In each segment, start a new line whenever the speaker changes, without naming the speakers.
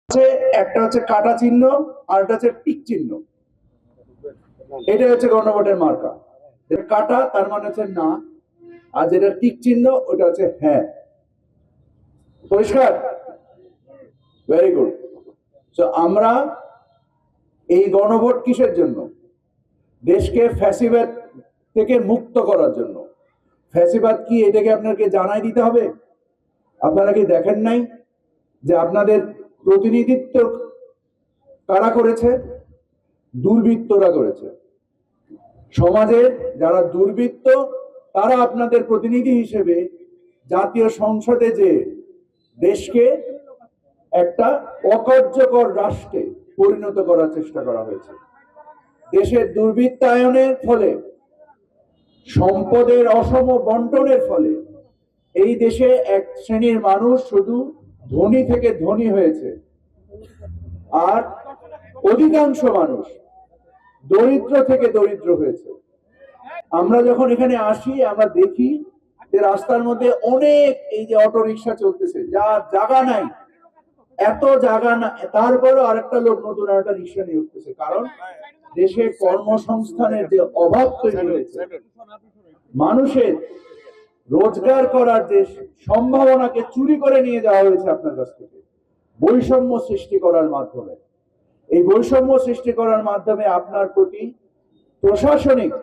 হচ্ছে একটা হচ্ছে কাটা চিহ্ন আর একটা হচ্ছে টিক চিহ্ন। এটা হচ্ছে গণভোটের মার্কা। যেটা কাটা তার মানে হচ্ছে না, আর যেটা টিক চিহ্ন ওটা হচ্ছে হ্যাঁ। পরিষ্কার? Very good. তো আমরা এই গণভোট কিসের জন্য? দেশকে ফ্যাসিবাদ থেকে মুক্ত করার জন্য। ফ্যাসিবাদ কি এটাকে আপনাকে জানাই দিতে হবে? আপনারা কি দেখেন নাই যে আপনাদের প্রতিনিধিত্ব কারা করেছে? দুর্বৃত্তরা করেছে। সমাজে যারা দুর্বৃত্ত তারা আপনাদের প্রতিনিধি হিসেবে জাতীয় সংসদে যে দেশকে একটা অকার্যকর রাষ্ট্রে পরিণত করার চেষ্টা করা হয়েছে। দেশের দুর্বৃত্তায়নের ফলে, সম্পদের অসম বন্টনের ফলে এই দেশে এক শ্রেণীর মানুষ শুধু ধনী থেকে ধনী হয়েছে, আর অধিকাংশ মানুষ দরিদ্র থেকে দরিদ্র হয়েছে। আমরা যখন এখানে আসি আমরা দেখি যে রাস্তার মধ্যে অনেক এই যে অটো রিক্সা চলতেছে, যা জায়গা নাই, এত জায়গা না, তারপরেও আরেকটা লোক নতুন একটা রিক্সা নিয়ে উঠতেছে। কারণ দেশে কর্মসংস্থানের যে অভাব তৈরি হয়েছে, মানুষের রোজগার করার যে সম্ভাবনাকে চুরি করে নিয়ে যাওয়া হয়েছে আপনার কাছ থেকে বৈষম্য সৃষ্টি করার মাধ্যমে। এই বৈষম্য সৃষ্টি করার মাধ্যমে আপনার প্রতি প্রশাসনিক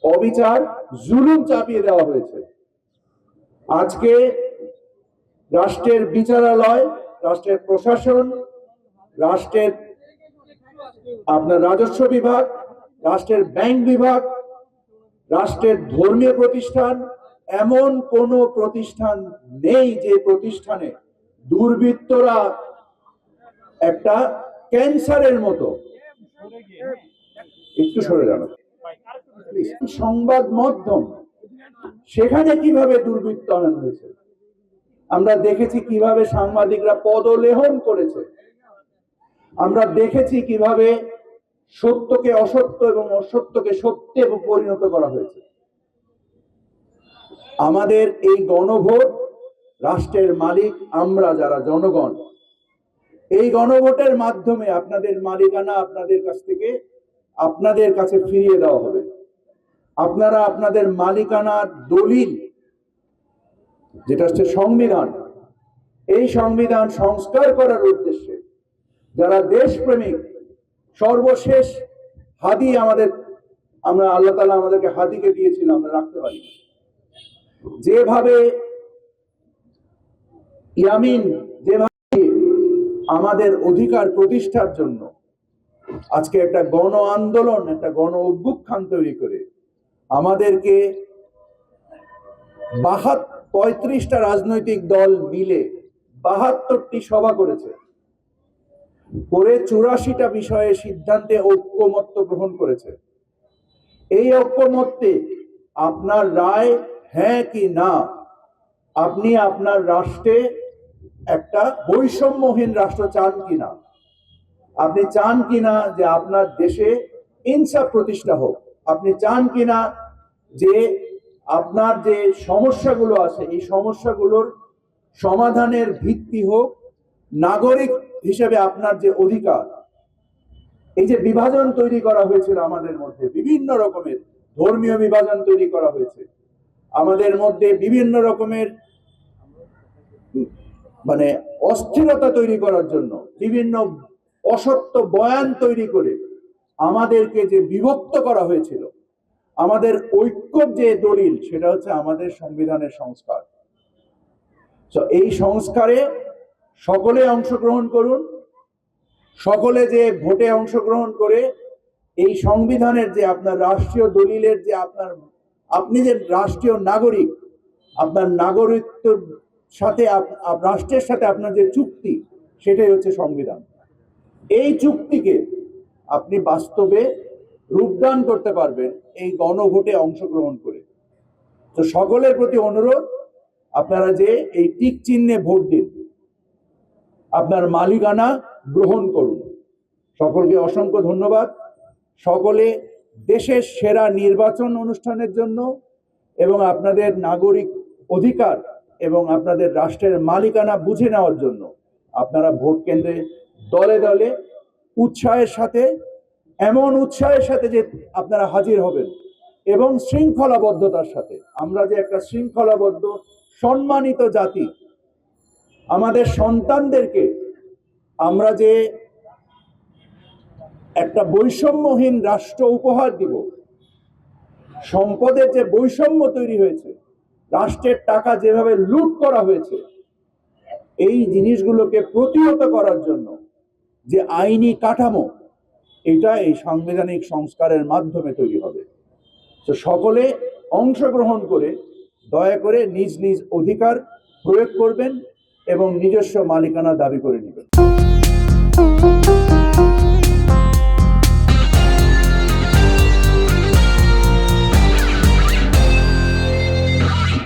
অবিচার, জুলুম চাপিয়ে দেওয়া হয়েছে। আজকে রাষ্ট্রের বিচারালয়, রাষ্ট্রের প্রশাসন, রাষ্ট্রের আপনার রাজস্ব বিভাগ, রাষ্ট্রের ব্যাংক বিভাগ, রাষ্ট্রের ধর্মীয় প্রতিষ্ঠান, এমন কোন প্রতিষ্ঠান নেই যে প্রতিষ্ঠানে দুর্বৃত্তরা একটা ক্যান্সারের মতো, একটু সরে যান, সংবাদ মাধ্যম, সেখানে কিভাবে দুর্বৃত্তায়ন হয়েছে আমরা দেখেছি। কিভাবে সাংবাদিকরা পদলেহন করেছে, আমরা দেখেছি কিভাবে সত্যকে অসত্য এবং অসত্যকে সত্যে পরিণত করা হয়েছে। আমাদের এই গণভোট, রাষ্ট্রের মালিক আমরা যারা জনগণ, এই গণভোটের মাধ্যমে আপনাদের মালিকানা আপনাদের কাছ থেকে আপনাদের কাছে ফিরিয়ে দেওয়া হবে। আপনারা আপনাদের মালিকানার দলিল, যেটা হচ্ছে সংবিধান, এই সংবিধান সংস্কার করার উদ্দেশ্যে যারা দেশপ্রেমিক, সর্বশেষ হাদি আমরা আল্লাহ তাআলা আমাদেরকে হাদিকে দিয়েছিল, আমরা রাখতে পারি। যেভাবে ইয়ামিন যেভাবে আমাদের অধিকার প্রতিষ্ঠার জন্য আজকে একটা গণ আন্দোলন, একটা গণ অভ্যুত্থান তৈরি করে আমাদেরকে 35টা রাজনৈতিক দল মিলে 72টি সভা করেছে, করে 84টা বিষয়ে সিদ্ধান্তে ঐক্যমত্য গ্রহণ করেছে। এই ঐক্যমত্যে আপনার রায় হ্যাঁ কি না, আপনি আপনার রাষ্ট্রে একটা বৈষম্যহীন রাষ্ট্র চান কিনা, আপনি চান কিনা যে আপনার দেশে ইনসাফ প্রতিষ্ঠা হোক, আপনি চান কিনা যে আপনার যে সমস্যাগুলো আছে এই সমস্যাগুলোর সমাধানের ভিত্তি হোক নাগরিক হিসেবে আপনার যে অধিকার। এই যে বিভাজন তৈরি করা হয়েছিল আমাদের মধ্যে, বিভিন্ন রকমের ধর্মীয় বিভাজন তৈরি করা হয়েছে আমাদের মধ্যে, বিভিন্ন রকমের মানে অস্থিরতা তৈরি করার জন্য, বিভিন্ন অসত্য বয়ান তৈরি করে আমাদেরকে যে বিভক্ত করা হয়েছিল, আমাদের ঐক্যর যে দলিল সেটা হচ্ছে আমাদের সংবিধানের সংস্কার। এই সংস্কারে সকলে অংশগ্রহণ করুন, সকলে যে ভোটে অংশগ্রহণ করে এই সংবিধানের যে আপনার রাষ্ট্রীয় দলিলের যে আপনি যে রাষ্ট্রীয় নাগরিক, আপনার নাগরিকত্বের সাথে রাষ্ট্রের সাথে আপনার যে চুক্তি, সেটাই হচ্ছে সংবিধান। এই চুক্তিকে আপনি বাস্তবে রূপদান করতে পারবেন এই গণভোটে অংশগ্রহণ করে। তো সকলের প্রতি অনুরোধ, আপনারা যে এই টিক চিহ্নে ভোট দিন, আপনার মালিকানা গ্রহণ করুন। সকলকে অসংখ্য ধন্যবাদ। সকলে দেশের সেরা নির্বাচন অনুষ্ঠানের জন্য এবং আপনাদের নাগরিক অধিকার এবং আপনাদের রাষ্ট্রের মালিকানা বুঝে নেওয়ার জন্য আপনারা ভোট কেন্দ্রে দলে দলে উৎসাহের সাথে, এমন উৎসাহের সাথে যে আপনারা হাজির হবেন এবং শৃঙ্খলাবদ্ধতার সাথে। আমরা যে একটা শৃঙ্খলাবদ্ধ সম্মানিত জাতি, আমাদের সন্তানদেরকে আমরা যে একটা বৈষম্যহীন রাষ্ট্র উপহার দিব, সম্পদের যে বৈষম্য তৈরি হয়েছে, রাষ্ট্রের টাকা যেভাবে লুট করা হয়েছে, এই জিনিসগুলোকে প্রতিহত করার জন্য যে আইনি কাঠামো, এটা এই সাংবিধানিক সংস্কারের মাধ্যমে তৈরি হবে। তো সকলে অংশগ্রহণ করে দয়া করে নিজ নিজ অধিকার প্রয়োগ করবেন এবং নিজস্ব মালিকানা দাবি করে নেবেন।